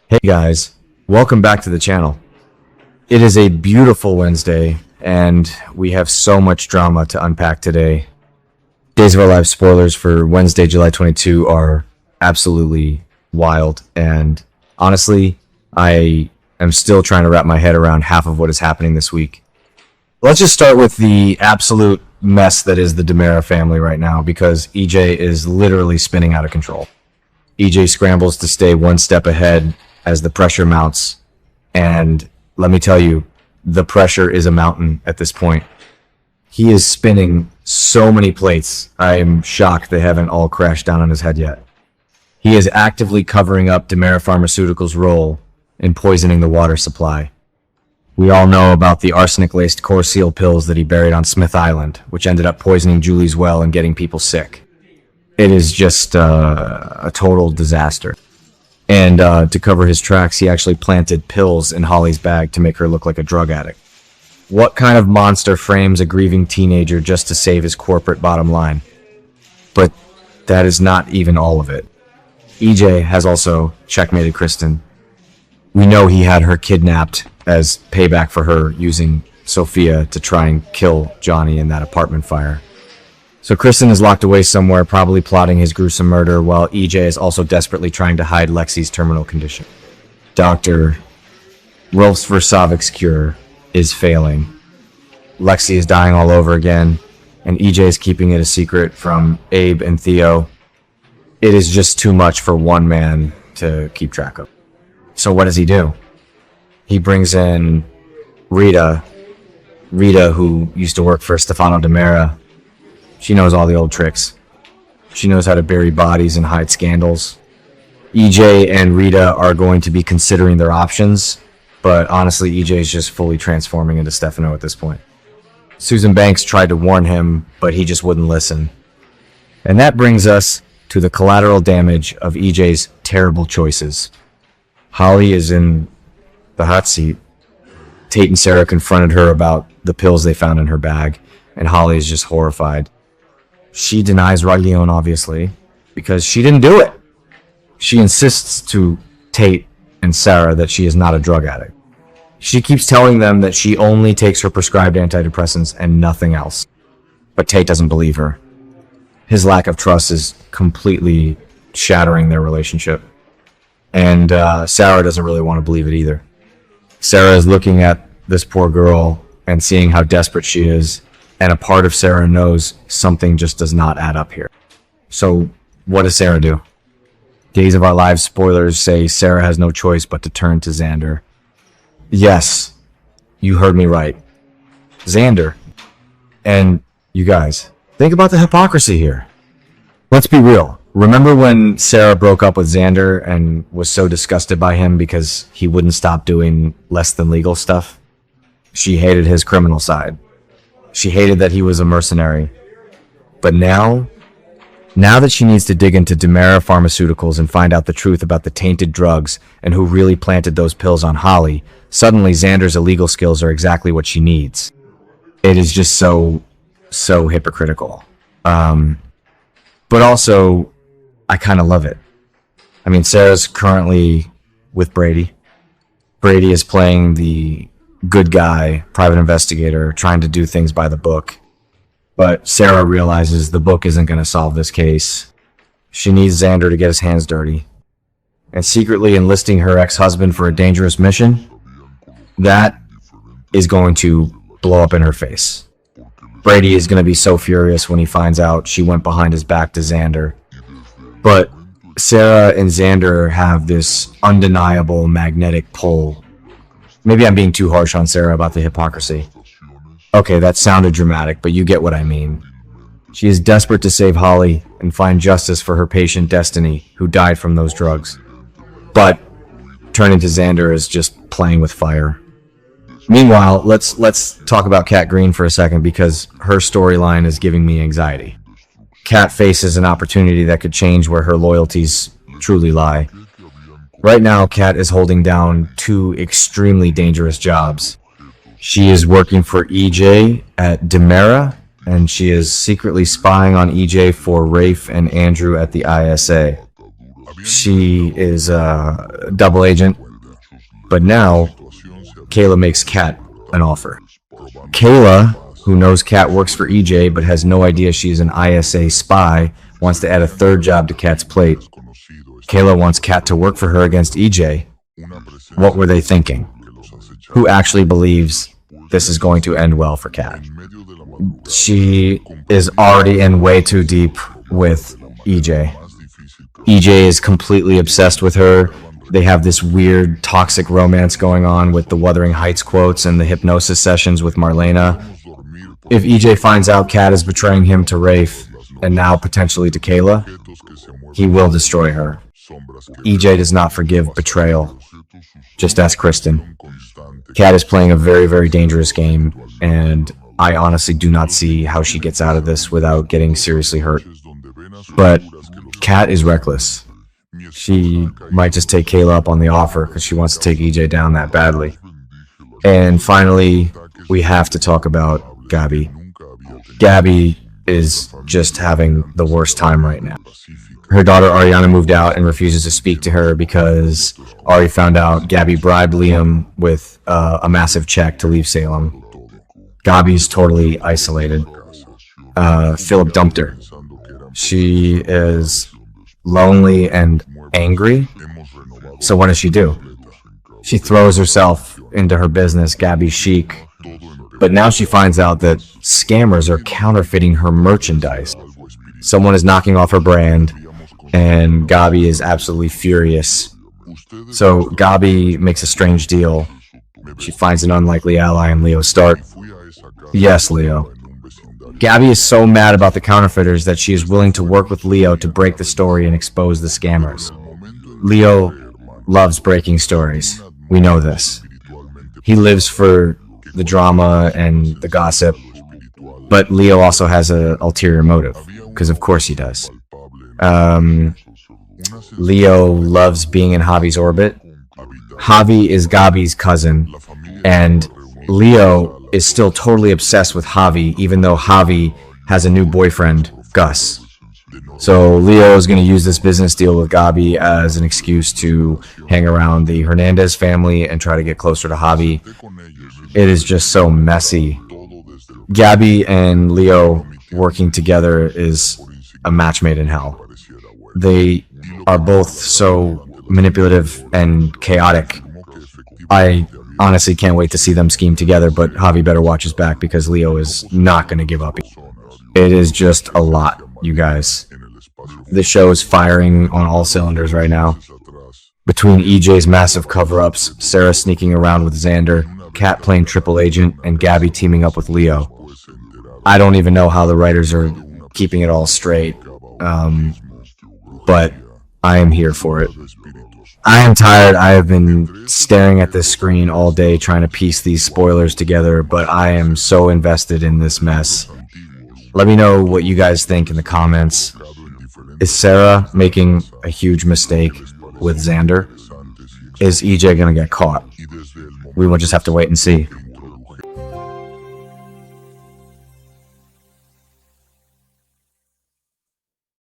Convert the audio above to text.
Hey guys, welcome back to the channel. It is a beautiful Wednesday, and we have so much drama to unpack today. Days of Our Lives spoilers for Wednesday, July 22 are absolutely wild, and honestly, I am still trying to wrap my head around half of what is happening this week. Let's just start with the absolute mess that is the DiMera family right now, because EJ is literally spinning out of control. EJ scrambles to stay one step ahead as the pressure mounts, and let me tell you, the pressure is a mountain at this point. He is spinning so many plates. I am shocked they haven't all crashed down on his head yet. He is actively covering up DiMera Pharmaceutical's role in poisoning the water supply. We all know about the arsenic-laced core seal pills that he buried on Smith Island, which ended up poisoning Julie's well and getting people sick. It is just a total disaster. And to cover his tracks, he actually planted pills in Holly's bag to make her look like a drug addict. What kind of monster frames a grieving teenager just to save his corporate bottom line? But that is not even all of it. EJ has also checkmated Kristen. We know he had her kidnapped as payback for her using Sophia to try and kill Johnny in that apartment fire. So Kristen is locked away somewhere, probably plotting his gruesome murder, while EJ is also desperately trying to hide Lexie's terminal condition. Dr. Rolf's Versavix cure is failing. Lexie is dying all over again, and EJ is keeping it a secret from Abe and Theo. It is just too much for one man to keep track of. So what does he do? He brings in Rita, who used to work for Stefano DiMera. She knows all the old tricks. She knows how to bury bodies and hide scandals. EJ and Rita are going to be considering their options, but honestly, EJ is just fully transforming into Stefano at this point. Susan Banks tried to warn him, but he just wouldn't listen. And that brings us to the collateral damage of EJ's terrible choices. Holly is in the hot seat. Tate and Sarah confronted her about the pills they found in her bag, and Holly is just horrified. She denies Raglione, obviously, because she didn't do it. She insists to Tate and Sarah that she is not a drug addict. She keeps telling them that she only takes her prescribed antidepressants and nothing else. But Tate doesn't believe her. His lack of trust is completely shattering their relationship. And Sarah doesn't really want to believe it either. Sarah is looking at this poor girl and seeing how desperate she is, and a part of Sarah knows something just does not add up here. So what does Sarah do? Days of Our Lives spoilers say Sarah has no choice but to turn to Xander. Yes, you heard me right. Xander. And you guys, think about the hypocrisy here. Let's be real. Remember when Sarah broke up with Xander and was so disgusted by him because he wouldn't stop doing less than legal stuff? She hated his criminal side. She hated that he was a mercenary. But now that she needs to dig into DiMera Pharmaceuticals and find out the truth about the tainted drugs and who really planted those pills on Holly, suddenly Xander's illegal skills are exactly what she needs. It is just so hypocritical. But also, I kind of love it. I mean, Sarah's currently with Brady. Brady is playing the good guy, private investigator, trying to do things by the book. But Sarah realizes the book isn't going to solve this case. She needs Xander to get his hands dirty. And secretly enlisting her ex-husband for a dangerous mission, that is going to blow up in her face. Brady is going to be so furious when he finds out she went behind his back to Xander. But Sarah and Xander have this undeniable magnetic pull. Maybe I'm being too harsh on Sarah about the hypocrisy. Okay, that sounded dramatic, but you get what I mean. She is desperate to save Holly and find justice for her patient Destiny, who died from those drugs. But turning to Xander is just playing with fire. Meanwhile, let's talk about Kat Green for a second, because her storyline is giving me anxiety. Kat faces an opportunity that could change where her loyalties truly lie. Right now, Kat is holding down two extremely dangerous jobs. She is working for EJ at DiMera, and she is secretly spying on EJ for Rafe and Andrew at the ISA. She is a double agent, but now Kayla makes Kat an offer. Kayla, who knows Kat works for EJ but has no idea she's an ISA spy, wants to add a third job to Kat's plate. Kayla wants Kat to work for her against EJ. What were they thinking? Who actually believes this is going to end well for Kat? She is already in way too deep with EJ. EJ is completely obsessed with her. They have this weird toxic romance going on with the Wuthering Heights quotes and the hypnosis sessions with Marlena. If EJ finds out Kat is betraying him to Rafe and now potentially to Kayla, he will destroy her. EJ does not forgive betrayal. Just ask Kristen. Kat is playing a very, very dangerous game, and I honestly do not see how she gets out of this without getting seriously hurt. But Kat is reckless. She might just take Kayla up on the offer because she wants to take EJ down that badly. And finally, we have to talk about Gabby. Gabby is just having the worst time right now. Her daughter Ariana moved out and refuses to speak to her because Ari found out Gabby bribed Liam with a massive check to leave Salem. Gabby's totally isolated. Philip dumped her. She is lonely and angry. So what does she do? She throws herself into her business, Gabby Chic. But now she finds out that scammers are counterfeiting her merchandise. Someone is knocking off her brand, and Gabby is absolutely furious. So Gabby makes a strange deal. She finds an unlikely ally in Leo Stark. Yes, Leo. Gabby is so mad about the counterfeiters that she is willing to work with Leo to break the story and expose the scammers. Leo loves breaking stories. We know this. He lives for the drama and the gossip, but Leo also has an ulterior motive, because of course he does. Leo loves being in Javi's orbit. Javi is Gabby's cousin, and Leo is still totally obsessed with Javi, even though Javi has a new boyfriend, Gus. So Leo is going to use this business deal with Gabby as an excuse to hang around the Hernandez family and try to get closer to Javi. It is just so messy. Gabby and Leo working together is a match made in hell. They are both so manipulative and chaotic. I honestly can't wait to see them scheme together, but Javi better watch his back because Leo is not going to give up. It is just a lot, you guys. The show is firing on all cylinders right now. Between EJ's massive cover-ups, Sarah sneaking around with Xander, Kat playing triple agent, and Gabby teaming up with Leo. I don't even know how the writers are keeping it all straight, but I am here for it. I am tired. I have been staring at this screen all day trying to piece these spoilers together, but I am so invested in this mess. Let me know what you guys think in the comments. Is Sarah making a huge mistake with Xander? Is EJ going to get caught? We will just have to wait and see.